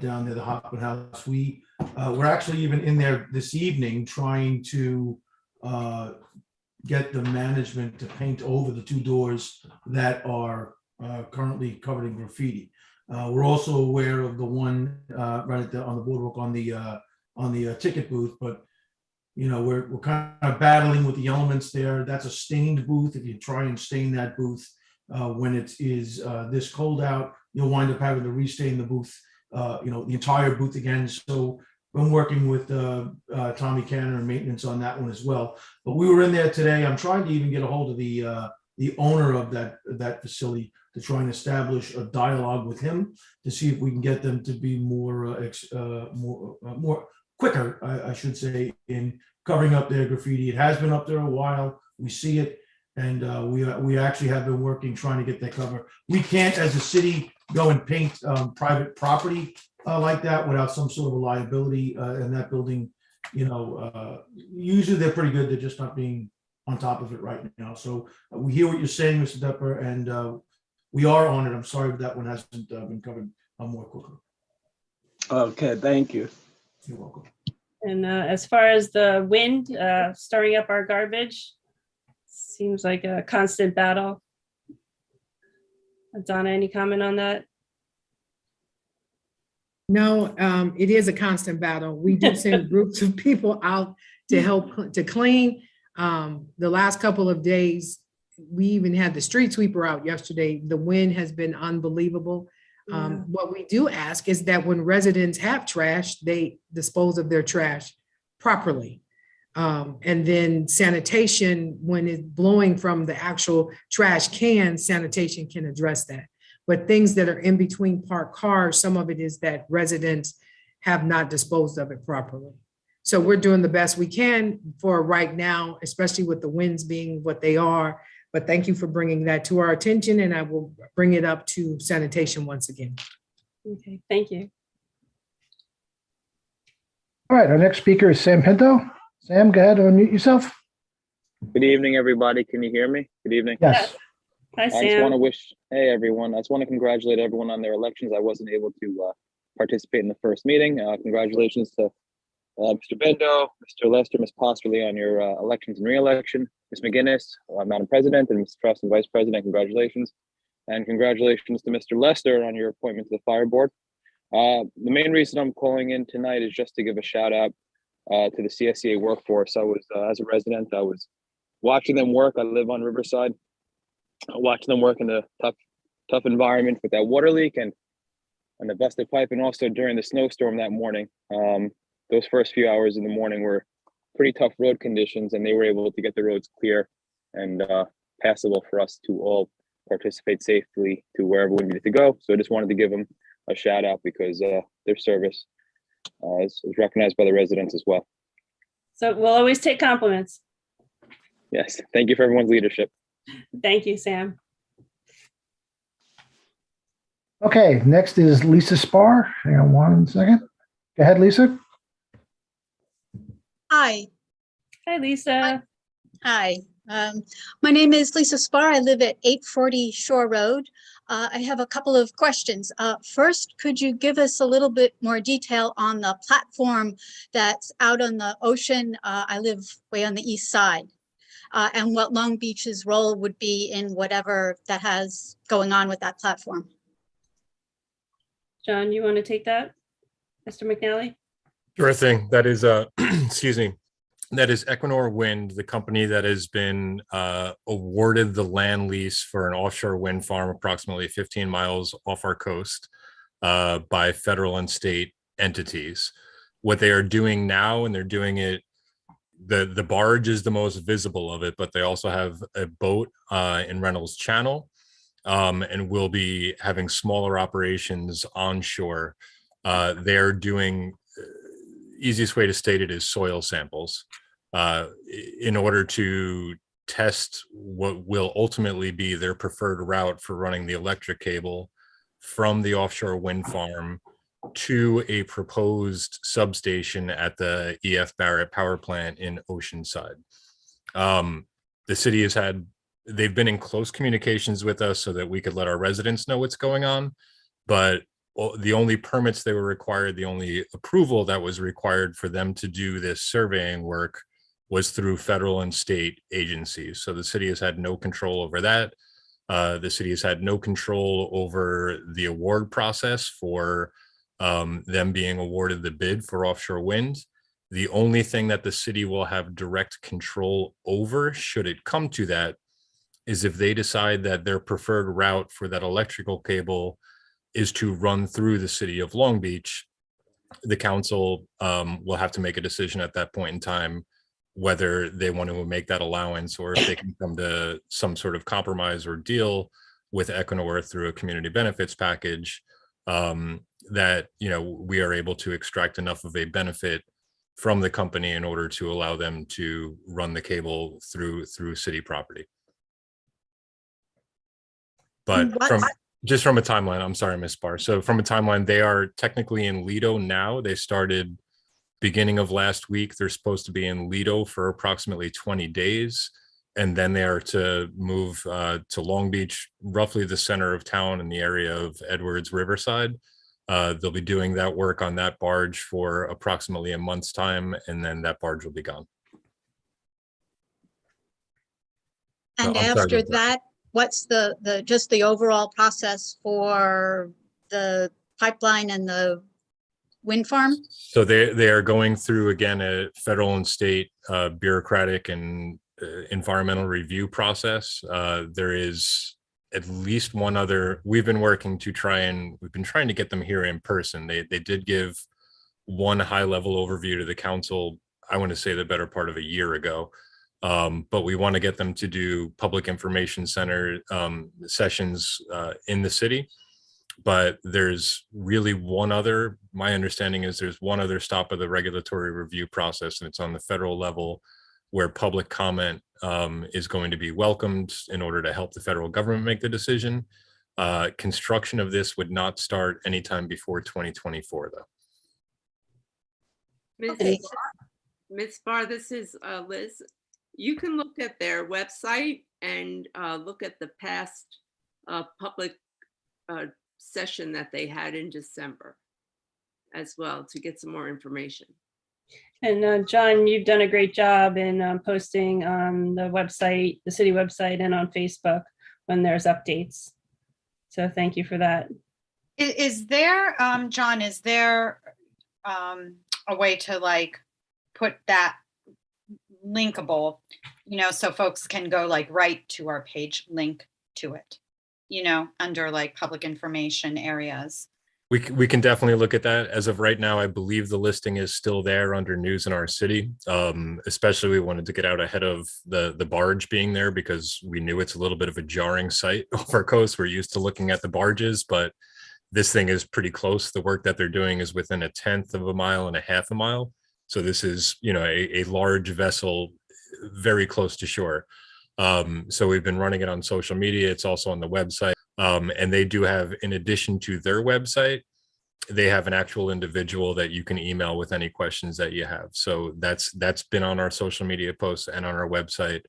down near the Hoffman House. We're actually even in there this evening trying to get the management to paint over the two doors that are currently covered in graffiti. We're also aware of the one right on the boardwalk on the ticket booth, but you know, we're kind of battling with the elements there. That's a stained booth. If you try and stain that booth when it is this cold out, you'll wind up having to restain the booth, you know, the entire booth again. So I'm working with Tommy Canner and maintenance on that one as well. But we were in there today. I'm trying to even get a hold of the owner of that facility to try and establish a dialogue with him to see if we can get them to be more quicker, I should say, in covering up their graffiti. It has been up there a while. We see it, and we actually have been working trying to get that cover. We can't, as a city, go and paint private property like that without some sort of a liability in that building. You know, usually they're pretty good. They're just not being on top of it right now. So we hear what you're saying, Mr. Doepper, and we are on it. I'm sorry that one hasn't been covered more quickly. Okay, thank you. You're welcome. And as far as the wind stirring up our garbage, seems like a constant battle. Donna, any comment on that? No, it is a constant battle. We do send groups of people out to help to clean. The last couple of days, we even had the street sweeper out yesterday. The wind has been unbelievable. What we do ask is that when residents have trash, they dispose of their trash properly. And then sanitation, when it's blowing from the actual trash can, sanitation can address that. But things that are in between parked cars, some of it is that residents have not disposed of it properly. So we're doing the best we can for right now, especially with the winds being what they are. But thank you for bringing that to our attention, and I will bring it up to sanitation once again. Okay, thank you. All right, our next speaker is Sam Pinto. Sam, go ahead and unmute yourself. Good evening, everybody. Can you hear me? Good evening. Yes. Hi, I just Sam. want to wish, hey, everyone. I just want to congratulate everyone on their elections. I wasn't able to participate in the first meeting. Congratulations to Mr. Bendo, Mr. Lester, Ms. Posterly on your elections and re-election. Ms. McGinnis, Madam President, and Ms. Truss and Vice President, congratulations. And congratulations to Mr. Lester on your appointment to the Fire Board. The main reason I'm calling in tonight is just to give a shout out to the CSEA workforce. I was, as a resident, I was watching them work. I live on Riverside. Watching them work in the tough environment with that water leak and the busted pipe, and also during the snowstorm that morning. Those first few hours in the morning were pretty tough road conditions, and they were able to get the roads clear and passable for us to all participate safely to wherever we needed to go. So I just wanted to give them a shout out because their service is recognized by the residents as well. So we'll always take compliments. Yes, thank you for everyone's leadership. Thank you, Sam. Okay, next is Lisa Spar. Hang on one second. Go ahead, Lisa. Hi. Hi, Lisa. Hi. My name is Lisa Spar. I live at 840 Shore Road. I have a couple of questions. First, could you give us a little bit more detail on the platform that's out on the ocean? I live way on the east side. And what Long Beach's role would be in whatever that has going on with that platform. John, you want to take that? Mr. McNally? Sure thing. That is, excuse me, that is Equinor Wind, the company that has been awarded the land lease for an offshore wind farm approximately 15 miles off our coast by federal and state entities. What they are doing now, and they're doing it, the barge is the most visible of it, but they also have a boat in Reynolds Channel, and will be having smaller operations onshore. They're doing, easiest way to state it is soil samples in order to test what will ultimately be their preferred route for running the electric cable from the offshore wind farm to a proposed substation at the EF Barrett power plant in Oceanside. The city has had, they've been in close communications with us so that we could let our residents know what's going on, but the only permits they were required, the only approval that was required for them to do this surveying work was through federal and state agencies. So the city has had no control over that. The city has had no control over the award process for them being awarded the bid for offshore wind. The only thing that the city will have direct control over, should it come to that, is if they decide that their preferred route for that electrical cable is to run through the city of Long Beach. The council will have to make a decision at that point in time whether they want to make that allowance or if they can come to some sort of compromise or deal with Equinor through a community benefits package that, you know, we are able to extract enough of a benefit from the company in order to allow them to run the cable through city property. But just from a timeline, I'm sorry, Ms. Spar. So from a timeline, they are technically in Lido now. They started beginning of last week. They're supposed to be in Lido for approximately 20 days. And then they are to move to Long Beach, roughly the center of town in the area of Edwards Riverside. They'll be doing that work on that barge for approximately a month's time, and then that barge will be gone. And after that, what's the just the overall process for the pipeline and the wind farm? So they are going through, again, a federal and state bureaucratic and environmental review process. There is at least one other, we've been working to we've been trying to get them here in person. They did give one high level overview to the council, I want to say the better part of a year ago. But we want to get them to do public information center sessions in the city. But there's really one other, my understanding is there's one other stop of the regulatory review process, and it's on the federal level where public comment is going to be welcomed in order to help the federal government make the decision. Construction of this would not start anytime before 2024, though. Ms. Spar, this is Liz. You can look at their website and look at the past public session that they had in December as well to get some more information. And John, you've done a great job in posting on the website, the city website, and on Facebook when there's updates. So thank you for that. Is there, John, is there a way to like put that linkable, you know, so folks can go like right to our page, link to it, you know, under like public information areas? We can definitely look at that. As of right now, I believe the listing is still there under news in our city. Especially we wanted to get out ahead of the barge being there because we knew it's a little bit of a jarring sight off our coast. We're used to looking at the barges, but this thing is pretty close. The work that they're doing is within 1/10 of a mile and 1/2 mile. So this is, you know, a large vessel very close to shore. So we've been running it on social media. It's also on the website. And they do have, in addition to their website, they have an actual individual that you can email with any questions that you have. So that's been on our social media posts and on our website.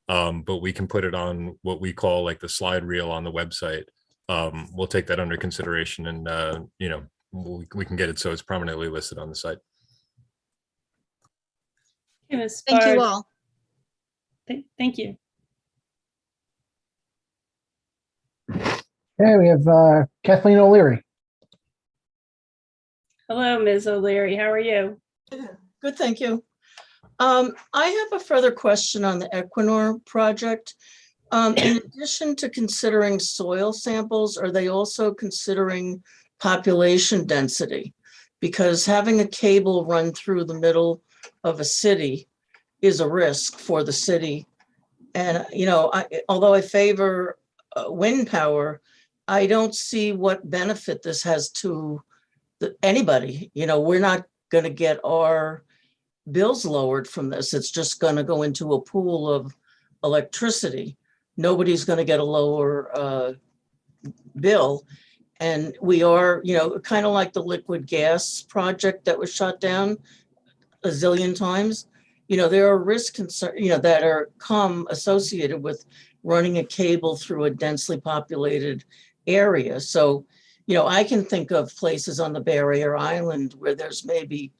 But we can put it on what we call like the slide reel on the website. We'll take that under consideration and, you know, we can get it so it's prominently listed on the site. Okay, Ms. Thank you Spar. all. Thank you. Okay, we have Kathleen O'Leary. Hello, Ms. O'Leary. How are you? Good, thank you. I have a further question on the Equinor project. In addition to considering soil samples, are they also considering population density? Because having a cable run through the middle of a city is a risk for the city. And, you know, although I favor wind power, I don't see what benefit this has to anybody. You know, we're not going to get our bills lowered from this. It's just going to go into a pool of electricity. Nobody's going to get a lower bill. And we are, you know, kind of like the liquid gas project that was shut down a zillion times. You know, there are risk concerns, you know, that are associated with running a cable through a densely populated area. So, you know, I can think of places on the Barrier Island where there's maybe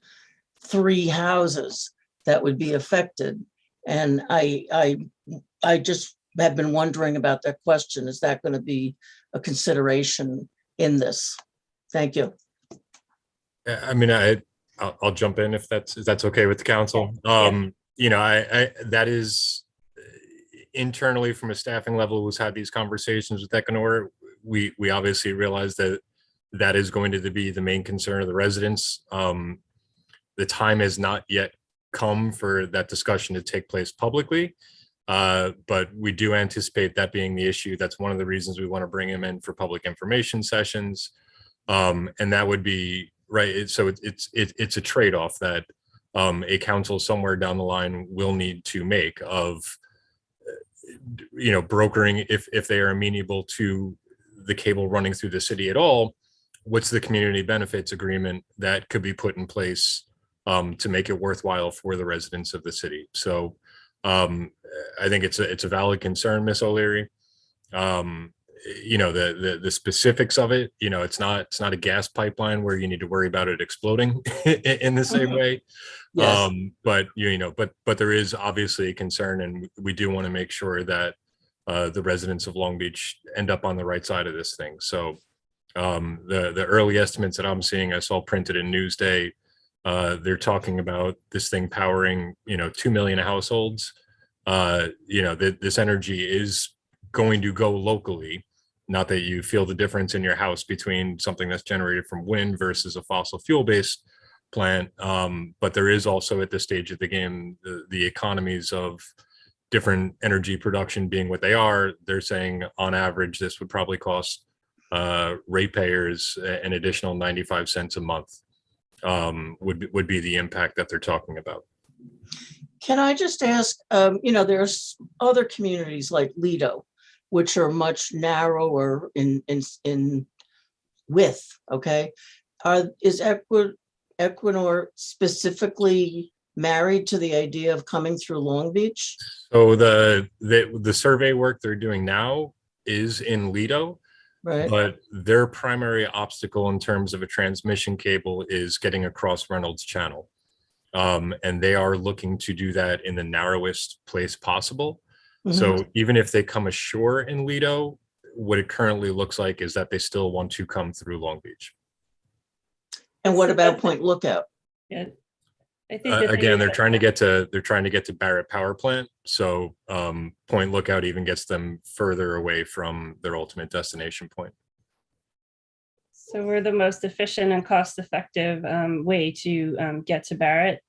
3 houses that would be affected. And I just have been wondering about that question. Is that going to be a consideration in this? Thank you. I mean, I'll jump in if that's okay with the council. You know, I that is internally from a staffing level who's had these conversations with Equinor. We obviously realize that that is going to be the main concern of the residents. The time has not yet come for that discussion to take place publicly, but we do anticipate that being the issue. That's one of the reasons we want to bring him in for public information sessions, and that would be right. So it's a trade-off that a council somewhere down the line will need to make of, you know, brokering if they are amenable to the cable running through the city at all. What's the community benefits agreement that could be put in place to make it worthwhile for the residents of the city? So I think it's a valid concern, Ms. O'Leary. You know, the specifics of it, you know, it's not a gas pipeline where you need to worry about it exploding in the same way. Yes. But you know, but there is obviously a concern, and we do want to make sure that the residents of Long Beach end up on the right side of this thing. So the early estimates that I'm seeing, I saw printed in Newsday, they're talking about this thing powering, you know, 2 million households. You know, this energy is going to go locally. Not that you feel the difference in your house between something that's generated from wind versus a fossil fuel-based plant. But there is also at this stage of the game, the economies of different energy production being what they are. They're saying on average, this would probably cost ratepayers an additional 95 cents a month would be the impact that they're talking about. Can I just ask, there's other communities like Lido, which are much narrower in width, okay? Is Equinor specifically married to the idea of coming through Long Beach? So the survey work they're doing now is in Lido, Right. but their primary obstacle in terms of a transmission cable is getting across Reynolds Channel. And they are looking to do that in the narrowest place possible. So even if they come ashore in Lido, what it currently looks like is that they still want to come through Long Beach. And what about Point Lookout? Yeah. I think Again, they're trying to get to Barrett Power Plant. So Point Lookout even gets them further away from their ultimate destination point. So we're the most efficient and cost-effective way to get to Barrett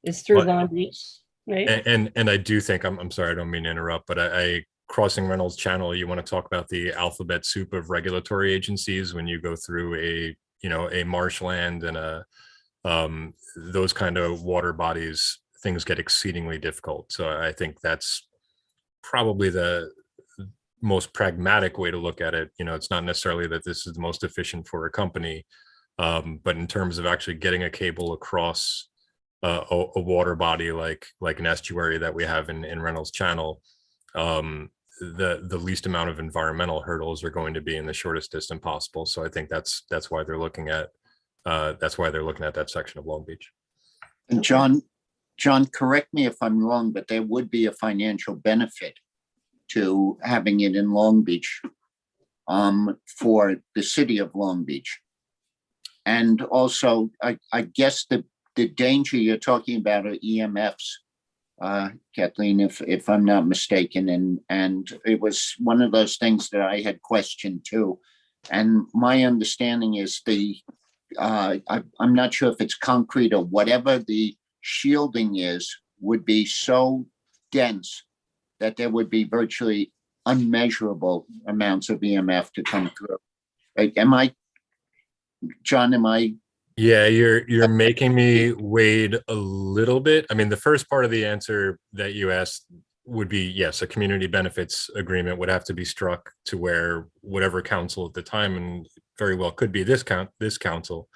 is through Long Beach, right? And I do think I'm sorry, I don't mean to interrupt, but I crossing Reynolds Channel, you want to talk about the alphabet soup of regulatory agencies when you go through a marshland and those kind of water bodies, things get exceedingly difficult. So I think that's probably the most pragmatic way to look at it. It's not necessarily that this is the most efficient for a company, but in terms of actually getting a cable across a water body like an estuary that we have in Reynolds Channel, the least amount of environmental hurdles are going to be in the shortest distance possible. So I think that's why they're looking at that section of Long Beach. And John, correct me if I'm wrong, but there would be a financial benefit to having it in Long Beach for the city of Long Beach. And also, I guess the danger you're talking about are EMFs, Kathleen, if I'm not mistaken. And it was one of those things that I had questioned too. And my understanding is I'm not sure if it's concrete or whatever the shielding is, would be so dense that there would be virtually unmeasurable amounts of EMF to come through. Right? John, am I? Yeah, you're making me wade a little bit. I mean, the first part of the answer that you asked would be yes, a community benefits agreement would have to be struck to where whatever council at the time, and very well could be this council,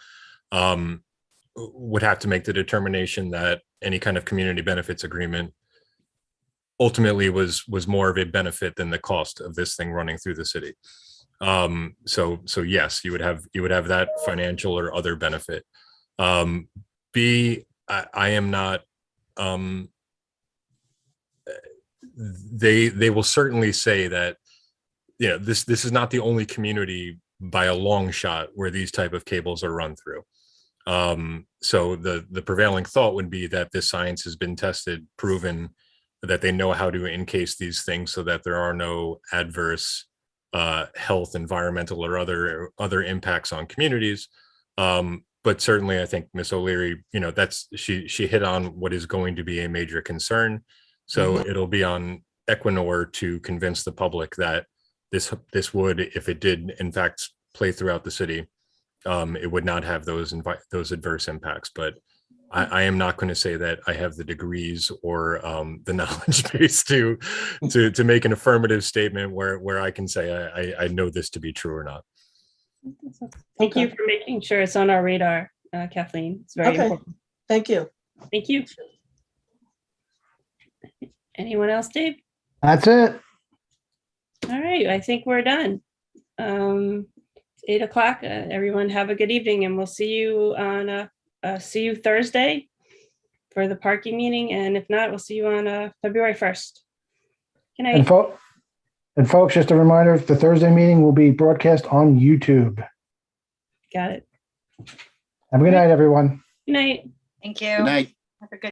would have to make the determination that any kind of community benefits agreement ultimately was more of a benefit than the cost of this thing running through the city. So yes, you would have that financial or other benefit. B, I am not, they will certainly say that, this is not the only community by a long shot where these type of cables are run through. So the prevailing thought would be that this science has been tested, proven, that they know how to encase these things so that there are no adverse health, environmental, or other impacts on communities. But certainly I think Ms. O'Leary, she hit on what is going to be a major concern. So it'll be on Equinor to convince the public that this would, if it did in fact play throughout the city, it would not have those adverse impacts. But I am not going to say that I have the degrees or the knowledge base to make an affirmative statement where I can say I know this to be true or not. Thank you for making sure it's on our radar, Kathleen. It's very important. Thank you. Thank you. Anyone else, Dave? That's it. All right, I think we're done. It's 8 o'clock. Everyone have a good evening, and we'll see you on see you Thursday for the parking meeting, and if not, we'll see you on February 1st. Good night. And folks, just a reminder, the Thursday meeting will be broadcast on YouTube. Got it. Have a good night, everyone. Good night. Thank you. Good night. Have a good